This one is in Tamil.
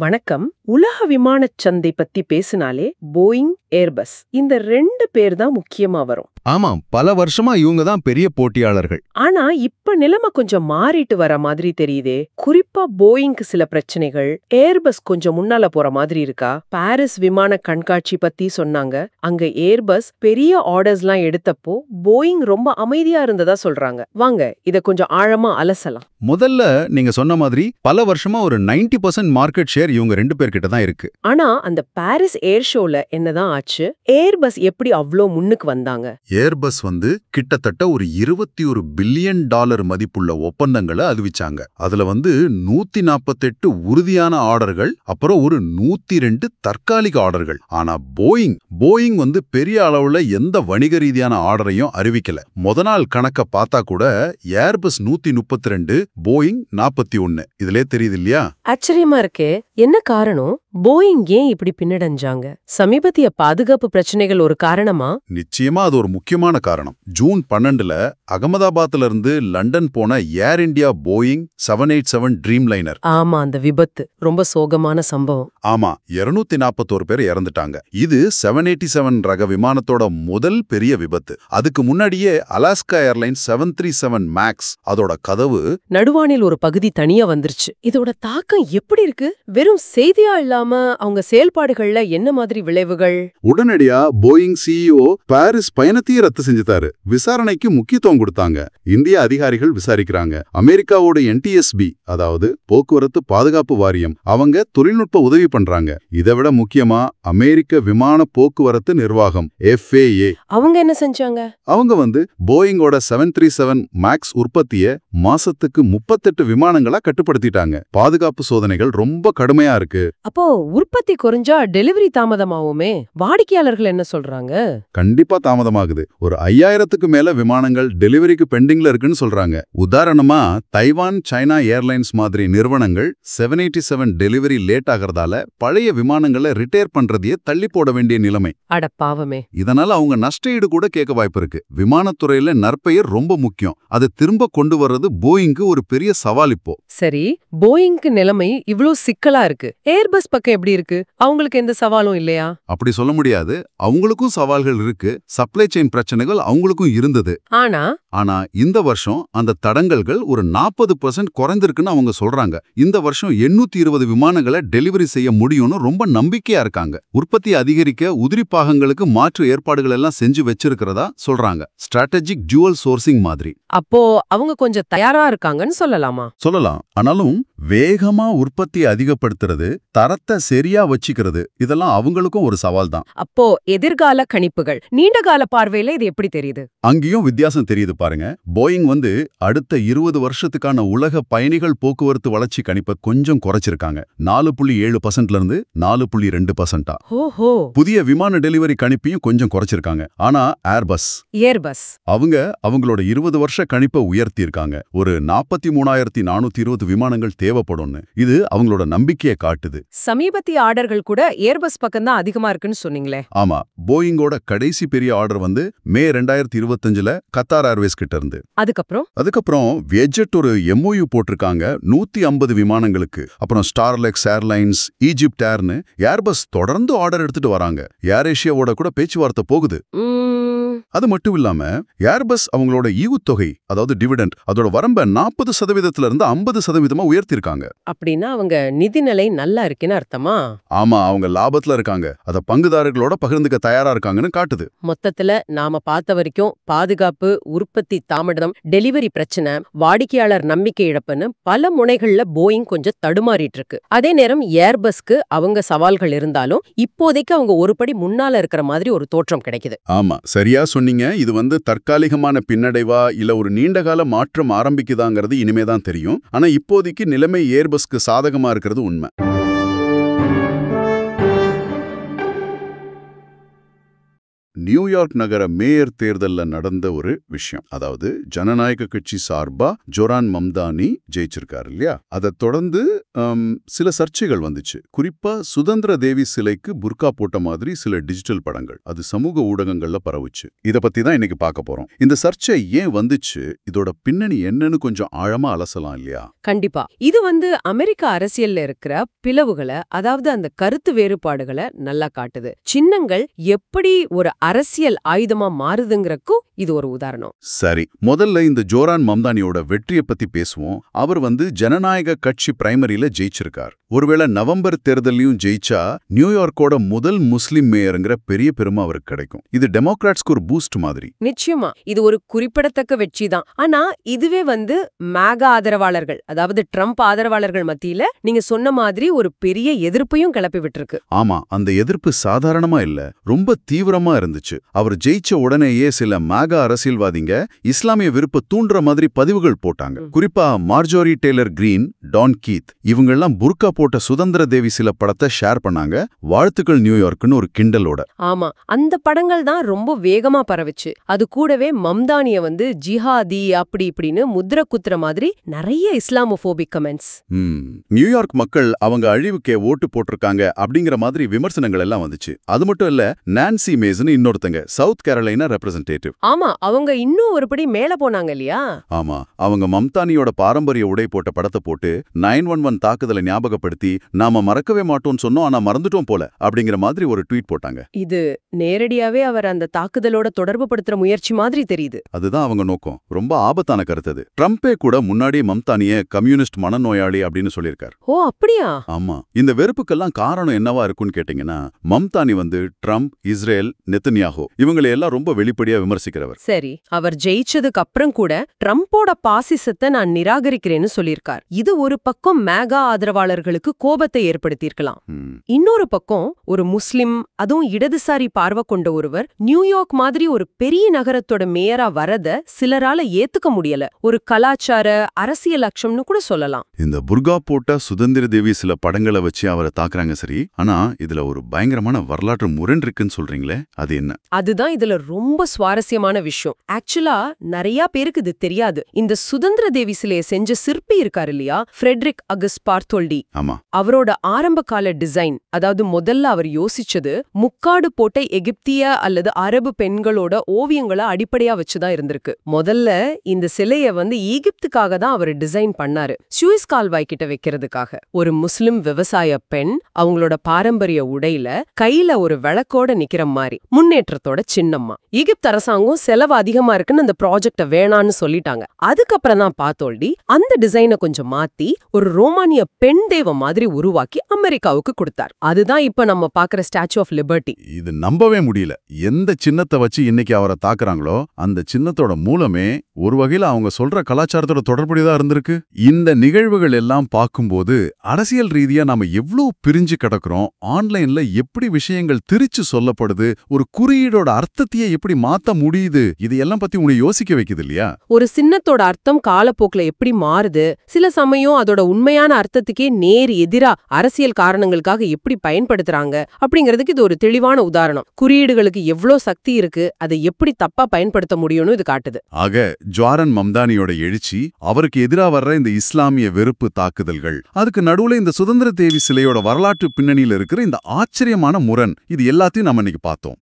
வணக்கம். உலக விமானச் சந்தை பத்தி பேசினாலே போயிங், ஏர்பஸ் இந்த ரெண்டு பேர் தான் முக்கியமா வரும். ஆமாம், பல வருஷமா இவங்க தான் பெரிய போட்டியாளர்கள். ஆனா இப்ப நிலைமை கொஞ்சம் மாறிட்டு வர மாதிரி தெரியுதே. குறிப்பா போயிங்க்கு சில பிரச்சனைகள், ஏர்பஸ் கொஞ்சம் முன்னால போற மாதிரி இருக்கா? பாரிஸ் விமான கண்காட்சி பத்தி சொன்னாங்க. அங்க ஏர்பஸ் பெரிய ஆர்டர்ஸ்லாம் எடுத்தப்போ போயிங் ரொம்ப அமைதியா இருந்ததா சொல்றாங்க. வாங்க இத கொஞ்சம் ஆழமா அலசலாம். முதல்ல நீங்க சொன்ன மாதிரி பல வருஷமா ஒரு 90% மார்க்கெட் ஷேர் இவங்க ரெண்டு பேர்கிட்ட தான் இருக்கு. ஆனா அந்த பாரிஸ் ஏர் ஷோல என்னதான் ஆச்சு? ஏர்பஸ் எப்படி அவ்ளோ முன்னுக்கு வந்தாங்க? ஏர்பஸ் கிட்டத்தட்ட ஒரு $21 பில்லியன் மதிப்புள்ள ஒப்பந்தங்களை அறிவிச்சாங்க. அதுல 148 உறுதியான ஆர்டர்கள், அப்புறம் ஒரு 102 தற்காலிக ஆர்டர்கள். ஆனா போயிங் பெரிய அளவுல எந்த வணிக ரீதியான ஆர்டரையும் அறிவிக்கல. முத நாள் கணக்க பார்த்தா கூட ஏர்பஸ் 132, போயிங் 41. இதுலயே தெரியுது இல்லையா? ஆச்சரியமா இருக்கே. என்ன காரணம்? போயிங் ஏன் இப்படி பின்னடைஞ்சாங்க? சமீபத்திய பாதுகாப்பு பிரச்சனைகள் ஒரு காரணமா? நிச்சயமா அது ஒரு முக்கியமான காரணம். ஜூன் 12 அகமதாபாத்ல இருந்து லண்டன் போன ஏர் இந்தியா போயிங் 787 ட்ரீம் லைனர். ஆமா, அந்த விபத்து ரொம்ப சோகமான சம்பவம். ஆமா, 241 பேர் இறந்துட்டாங்க. இது 787 ரக விமானத்தோட முதல் பெரிய விபத்து. அதுக்கு முன்னாடியே அலாஸ்கா ஏர்லைன்ஸ் 737 மேக்ஸ் அதோட கதவு நடுவானில் ஒரு பகுதி தனியா வந்துருச்சு. இதோட தாக்கம் எப்படி இருக்கு? வெறும் செய்தியா இல்லாம அவங்க செயல்பாடுகள்ல என்ன மாதிரி விளைவுகள்? உடனடியா போயிங் சிஇஓ பாரிஸ் பயணத்தையே ரத்து செஞ்சுட்டாரு. விசாரணைக்கு முக்கியத்துவம் கொடுத்தாங்க. இந்திய அதிகாரிகள் விசாரிக்கிறாங்க. அமெரிக்காவோட NTSB, அதாவது போக்குவரத்து பாதுகாப்பு வாரியம், அவங்க தொழில்நுட்ப உதவி பண்றாங்க. இதை விட முக்கியமா அமெரிக்க விமான போக்குவரத்து நிர்வாகம் FAA அவங்க என்ன செஞ்சாங்க? அவங்க போயிங்கோட 737 மேக்ஸ் உற்பத்திய மாசத்துக்கு 38 விமானங்களா கட்டுப்படுத்திட்டாங்க. பாதுகாப்பு சோதனைகள் ரொம்ப கடுமையா இருக்கு. அப்போ உற்பத்தி குறைஞ்சா டெலிவரி தாமதமாவுமே. வாடிக்கையாளர்கள் என்ன சொல்றாங்க? கண்டிப்பா தாமதமாகுது. ஒரு 5000க்கு மேல விமானங்கள் டெலிவரிக்கு பெண்டிங்ல இருக்குன்னு சொல்றாங்க. உதாரணமா தைவான் சைனா ஏர்லைன்ஸ் மாதிரி நிறுவனங்கள் 787 டெலிவரி லேட் ஆகிறதால பழைய விமானங்களை ரிட்டேர் பண்றதையே தள்ளி போட வேண்டிய நிலைமை. அட பாவமே. இதனால அவங்க நஷ்டஈடு கூட கேட்க வாய்ப்பு இருக்கு. விமானத்துறையில நற்பெயர் ரொம்ப முக்கியம். அதை திரும்ப கொண்டு வர்றது போயிங்க்கு ஒரு பெரிய சவால் இப்போ. சரி, போயிங்க்கு நிலைமை இவ்ளோ சிக்கலா இருக்கு. ஏர்பஸ் பக்கம் எப்படி இருக்கு? அவங்களுக்கு எந்த சவாலும் இல்லையா? அப்படி சொல்ல முடியாது. அவங்களுக்கும் சவால்கள் இருக்கு. சப்ளை செயின் பிரச்சனைகள் அவங்களுக்கும் இருந்தது. ஆனா இந்த வருஷம் அந்த தடங்கல்கள் ஒரு 40% குறைந்திருக்குன்னு அவங்க சொல்றாங்க. இந்த வருஷம் 820 விமானங்களை டெலிவரி செய்ய முடியும்னு ரொம்ப நம்பிக்கையா இருக்காங்க. உற்பத்தி அதிகரிக்க உதிரி பாகங்களுக்கு மாற்று ஏற்பாடுகள் எல்லாம் செஞ்சு வச்சிருக்கிறதா சொல்றாங்க. ஸ்ட்ராட்டஜிக் ஜுவல் சோர்சிங் மாதிரி. அப்போ அவங்க கொஞ்சம் தயாரா இருக்காங்கன்னு சொல்லலாமா? சொல்லலாம். ஆனாலும் வேகமா உற்பத்தி அதிகப்படுத்துறது, தரத்தை சரியா வச்சுக்கிறது, இதெல்லாம் அவங்களுக்கும் ஒரு சவால் தான். அப்போ எதிர்கால கணிப்புகள், நீண்ட கால பார்வையில இது எப்படி தெரியுது? அங்கேயும் வித்தியாசம் தெரியுது பாருங்க. போயிங் அடுத்த 20 வருஷத்துக்கான உலக பயணிகள் போக்குவரத்து வளர்ச்சி கணிப்பை கொஞ்சம் குறைச்சிருக்காங்க. 4.7% இருந்து 4.2%. ஓஹோ. புதிய விமான டெலிவரி கணிப்பையும் கொஞ்சம் குறைச்சிருக்காங்க. ஆனா ஏர்பஸ் அவங்களோட 20 வருஷ கணிப்பை உயர்த்தியிருக்காங்க. ஒரு 43,420 விமானங்கள் தேவைப்படும்னு. இது அவங்களோட நம்பிக்கையை காட்டுது. சமீபத்திய ஆர்டர்கள் கூட ஏர்பஸ் பக்கம் தான் அதிகமா இருக்குன்னு சொன்னீங்களே. ஆமா, போயிங்கோட கடைசி பெரிய ஆர்டர் மே 2025 கத்தார் ஏர்வேஸ் கிட்ட இருந்து. அதுக்கப்புறம் வியட்ஜெட் ஒரு MOU போட்டிருக்காங்க 150 விமானங்களுக்கு. அப்புறம் ஸ்டார்லெக்ஸ் ஏர்லைன்ஸ், ஈஜிப்ட் ஏர்னு ஏர்பஸ் தொடர்ந்து ஆர்டர் எடுத்துட்டு வராங்க. ஏர் ஏஷியாவோட கூட பேச்சுவார்த்தை போகுது. அது மட்டும் இல்லாம ஏர்பஸ் அவங்களோட ஈவுத்தொகை, அதாவது டிவிடெண்ட், அதோட வரம்ப 40% இருந்து 50% உயர்த்திருக்காங்க. அப்படின்னா அவங்க நிதிநிலை நல்லா இருக்குன்னு அர்த்தமா? ஆமா, அவங்க லாபத்துல இருக்காங்க. அத பங்குதாரர்களோட பகிர்ந்துக்க தயாரா இருக்காங்கன்னு காட்டுது. மொத்தத்துல நாம பார்த்த வரைக்கும் பாதுகாப்பு, உற்பத்தி தாமதம், டெலிவரி பிரச்சனை, வாடிக்கையாளர் நம்பிக்கை இழப்புன்னு பல முனைகள்ல போயிங் கொஞ்சம் தடுமாறிட்டு இருக்கு. அதே நேரம் ஏர்பஸ்க்கு அவங்க சவால்கள் இருந்தாலும் இப்போதைக்கு அவங்க ஒரு படி முன்னால இருக்கிற மாதிரி ஒரு தோற்றம் கிடைக்குது. ஆமா, சரியா சொன்னீங்க. இது தற்காலிகமான பின்னடைவா இல்ல ஒரு நீண்டகால மாற்றம் ஆரம்பிக்குதாங்கிறது இனிமேதான் தெரியும். ஆனா இப்போதைக்கு நிலைமை ஏர்பஸ்க்கு சாதகமா இருக்கிறது உண்மை. நியூயார்க் நகர மேயர் தேர்தல்ல நடந்த ஒரு விஷயம். அதாவது ஜனநாயக கட்சி சார்பா ஜோரான் மம்தானி ஜெயிச்சிருக்காரு இல்லையா? அதை தொடர்ந்து சில சர்ச்சைகள் வந்துச்சு. குறிப்பா சுதந்திர தேவி சிலைக்கு புர்கா போட்ட மாதிரி சில டிஜிட்டல் படங்கள் அது சமூக ஊடகங்கள்ல பரவுச்சு. இத பத்தி தான் இன்னைக்கு பார்க்க போறோம். இந்த சர்ச்சை ஏன் வந்துச்சு, இதோட பின்னணி என்னன்னு கொஞ்சம் ஆழமா அலசலாம் இல்லையா? கண்டிப்பா. இது அமெரிக்க அரசியல்ல இருக்கிற பிளவுகளை, அதாவது அந்த கருத்து வேறுபாடுகளை நல்லா காட்டுது. சின்னங்கள் எப்படி ஒரு அரசியல் ஆயுதமா மாறுதுங்கிறக்கும் இது ஒரு உதாரணம். சரி, முதல்ல இந்த ஜோரான் மம்தானியோட வெற்றியை பத்தி பேசுவோம். அவர் ஜனநாயக கட்சி பிரைமரியில ஜெயிச்சிருக்கார். ஒருவேளை நவம்பர் தேர்தலையும் ஜெயிச்சா நியூயார்க்கோட முதல் முஸ்லிம் மேயருங்கிற பெரிய பெருமை அவருக்கு கிடைக்கும். இது டெமோக்ராட்ஸ்க்கு ஒரு பூஸ்ட் மாதிரி. நிச்சயமா இது ஒரு குறிப்பிடத்தக்க வெற்றி தான். ஆனா இதுவே மேகா ஆதரவாளர்கள், அதாவது ட்ரம்ப் ஆதரவாளர்கள் மத்தியில நீங்க சொன்ன மாதிரி ஒரு பெரிய எதிர்ப்பையும் கிளப்பி விட்டுருக்கு. ஆமா, அந்த எதிர்ப்பு சாதாரணமா இல்ல, ரொம்ப தீவிரமா இருந்துச்சு. அவர் ஜெயிச்ச உடனேயே சில மேகா அரசியல்வாதிங்க இஸ்லாமிய விருப்ப தூண்டுற மாதிரி பதிவுகள் போட்டாங்க. குறிப்பா Marjorie Taylor Greene, Dan Keith இவங்கெல்லாம் புர்கா போட்ட சுதந்திர தேவி சில படத்தை ஷேர் பண்ணாங்க. வாழ்த்துக்கள் நியூயார்க்னு ஒரு கிண்டலோட. ஆமா, அந்த படங்கள் தான் ரொம்ப வேகமா பரவுச்சு. அது கூடவே மம்தானிய ஜிஹாதி அப்படி இப்படின்னு முத்திர குத்துற மாதிரி நிறைய இஸ்லாமோபோபிக் கமெண்ட்ஸ். நியூயார்க் மக்கள் அவங்க அழிவுக்கே ஓட்டு போட்டிருக்காங்க அப்படிங்கிற மாதிரி விமர்சனங்கள் எல்லாம் வந்துச்சு. அது மட்டும் இல்ல, நான்சி மேஸ்னு இன்னொருத்தங்க, சவுத் கேரளைனா ரெப்ரசன்டேட்டிவ். ஆமா, அவங்க இன்னும் ஒருபடி மேல போனாங்க இல்லையா? ஆமா, அவங்க மம்தானியோட பாரம்பரிய உடை போட்ட படத்தை போட்டு 911 தாக்குதலை ஞாபகப்படுத்தி நாம மறக்கவே மாட்டோம்னு சொன்னோம், ஆனா மறந்துட்டோம் போல அப்படிங்கிற மாதிரி ஒரு ட்வீட் போட்டாங்க. இது நேரடியாவே அவர் அந்த தாக்குதலோட தொடர்பு படுத்துற முயற்சி மாதிரி தெரியுது. அதுதான் அவங்க நோக்கம். ரொம்ப ஆபத்தான கருத்து அது. ட்ரம்பே கூட முன்னாடி மம்தானிய கம்யூனிஸ்ட் மனநோயாளி அப்படின்னு சொல்லியிருக்காரு. ஓ அப்படியா? ஆமா, இந்த வெறுப்புக்கெல்லாம் காரணம் என்னவா இருக்குன்னு கேட்டீங்கன்னா, மம்தானி ட்ரம்ப், இஸ்ரேல், நெத்தன்யாஹூ இவங்களை எல்லாம் ரொம்ப வெளிப்படையா விமர்சிக்கிறவர். சரி, அவர் ஜெயிச்சதுக்கு அப்புறம் கூட ட்ரம்போட பாசிசத்தை நான் நிராகரிக்கிறேன்னு சொல்லியிருக்கார். இது ஒரு பக்கம் மேகா ஆதரவாளர்களுக்கு கோபத்தை ஏற்படுத்தியிருக்கலாம். இன்னொரு பக்கம் ஒரு முஸ்லிம், அதுவும் இடதுசாரி பார்வை கொண்ட ஒருவர் நியூயார்க் மாதிரி ஒரு பெரிய நகரத்தோட மேயரா வரத சிலரால ஏத்துக்க முடியல. ஒரு கலாச்சார அரசியல் அச்சம்னு கூட சொல்லலாம். இந்த புர்கா போட்ட சுதந்திர தேவி சில படங்களை வச்சு அவரை தாக்குறாங்க சரி, ஆனா இதுல ஒரு பயங்கரமான வரலாற்று முரண் இருக்குன்னு சொல்றீங்களே, அது என்ன? அதுதான் இதுல ரொம்ப சுவாரஸ்யமான விஷயம். ஆக்சுவலா நிறைய பேருக்கு இது தெரியாது. இந்த சுதந்திர தேவி சிலையை செஞ்ச சிற்பி இருக்காரு இல்லையா, ஃப்ரெட்ரிக் அகஸ்ட் பார்த்தோல்டி. ஆமா, அவரோட ஆரம்ப கால டிசைன், அதாவது முதல்ல அவர் யோசிச்சது முக்காடு போட்ட எகிப்திய அல்லது அரபு பெண்களோட ஓவியங்களை அடிப்படையா வச்சுதான் இருந்திருக்கு. முதல்ல இந்த சிலைய ஈகிப்துக்காக தான் அவர் டிசைன் பண்ணாரு, சுயஸ் கால்வாய் கிட்ட வைக்கிறதுக்காக. ஒரு முஸ்லிம் விவசாய பெண் அவங்களோட பாரம்பரிய உடையில கையில ஒரு விளக்கோட நிக்கிற மாதிரி, முன்னேற்றத்தோட சின்னம்மா. எகிப்து அரசாங்கம் செலவு அதிகமா இருக்குன்னு அந்த ப்ராஜெக்ட வேணான்னு சொல்லிட்டாங்க. அதுக்கப்புறம் தான் பார்த்தோல்டி அந்த டிசைனை கொஞ்சம் மாத்தி ஒரு ரோமானிய பெண் தேவ மாதிரி உருவாக்கி அமெரிக்காவுக்கு கொடுத்தார். அதுதான் இப்ப நம்ம பாக்குற ஸ்டாச்சு ஆஃப் லிபர்ட்டி. இது நம்பவே முடியல. எந்த சின்னத்தை வச்சு இன்னைக்கு அவரை தாக்குறாங்களோ அந்த சின்னத்தோட மூலமே ஒரு வகையில அவங்க சொல்ற கலாச்சாரத்தோட தொடர்புடையதா இருந்திருக்கு. இந்த நிகழ்வுகள் எல்லாம் பார்க்கும்போது அரசியல் ரீதியா நாம எவ்வளவு பிரிஞ்சு கிடக்கிறோம், ஆன்லைன்ல எப்படி விஷயங்கள் திரிச்சு சொல்லப்படுது, ஒரு குறியீடோட அர்த்தத்தையே எப்படி மாத்த முடியுது, இதையெல்லாம் பத்தி உன்னை யோசிக்க வைக்குது இல்லையா? ஒரு சின்னத்தோட அர்த்தம் காலப்போக்குல எப்படி மாறுது, சில சமயம் அதோட உண்மையான அர்த்தத்துக்கே நேர் எதிரா அரசியல் காரணங்களுக்காக எப்படி பயன்படுத்துறாங்க அப்படிங்கிறதுக்கு இது ஒரு தெளிவான உதாரணம். குறியீடுகளுக்கு எவ்வளவு சக்தி இருக்கு, அதை எப்படி தப்பா பயன்படுத்த முடியும்னு இது காட்டுது. ஆக ஜோரான் மம்தானியோட எழுச்சி, அவருக்கு எதிரா வர்ற இந்த இஸ்லாமிய வெறுப்பு தாக்குதல்கள், அதுக்கு நடுவுல இந்த சுதந்திர தேவி சிலையோட வரலாற்று பின்னணியில இருக்கிற இந்த ஆச்சரியமான முரண், இது எல்லாத்தையும் நம்ம இன்னைக்கு பார்த்தோம்.